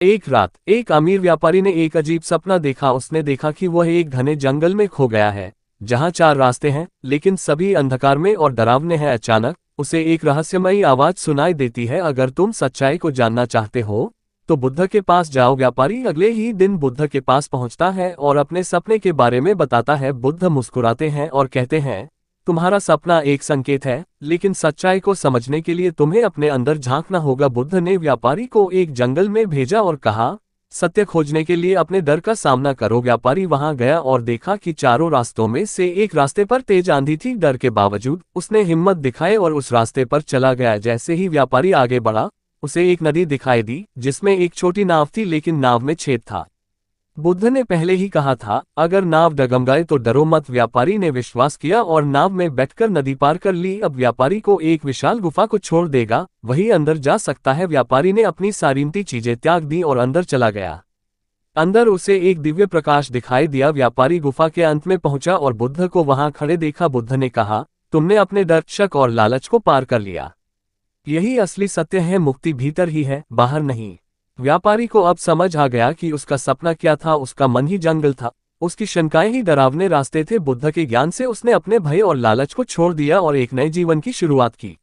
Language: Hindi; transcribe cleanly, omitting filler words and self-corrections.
एक रात एक अमीर व्यापारी ने एक अजीब सपना देखा। उसने देखा कि वह एक घने जंगल में खो गया है, जहां 4 रास्ते हैं, लेकिन सभी अंधकार में और डरावने हैं। अचानक उसे एक रहस्यमयी आवाज सुनाई देती है, अगर तुम सच्चाई को जानना चाहते हो तो बुद्ध के पास जाओ। व्यापारी अगले ही दिन बुद्ध के पास पहुंचता है और अपने सपने के बारे में बताता है। बुद्ध मुस्कुराते हैं और कहते हैं, तुम्हारा सपना एक संकेत है, लेकिन सच्चाई को समझने के लिए तुम्हें अपने अंदर झांकना होगा। बुद्ध ने व्यापारी को एक जंगल में भेजा और कहा, सत्य खोजने के लिए अपने डर का सामना करो। व्यापारी वहां गया और देखा कि 4 रास्तों में से एक रास्ते पर तेज आंधी थी। डर के बावजूद उसने हिम्मत दिखाई और उस रास्ते पर चला गया। जैसे ही व्यापारी आगे बढ़ा, उसे एक नदी दिखाई दी जिसमें एक छोटी नाव थी, लेकिन नाव में छेद था। बुद्ध ने पहले ही कहा था, अगर नाव डगमगाए तो डरो मत। व्यापारी ने विश्वास किया और नाव में बैठकर नदी पार कर ली। अब व्यापारी को एक विशाल गुफा को छोड़ देगा, वही अंदर जा सकता है। व्यापारी ने अपनी सारीमती चीजें त्याग दी और अंदर चला गया। अंदर उसे एक दिव्य प्रकाश दिखाई दिया। व्यापारी गुफा के अंत में पहुंचा और बुद्ध को वहां खड़े देखा। बुद्ध ने कहा, तुमने अपने डर, शक और लालच को पार कर लिया। यही असली सत्य है, मुक्ति भीतर ही है, बाहर नहीं। व्यापारी को अब समझ आ गया कि उसका सपना क्या था। उसका मन ही जंगल था, उसकी शंकाएं ही डरावने रास्ते थे। बुद्ध के ज्ञान से उसने अपने भय और लालच को छोड़ दिया और एक नए जीवन की शुरुआत की।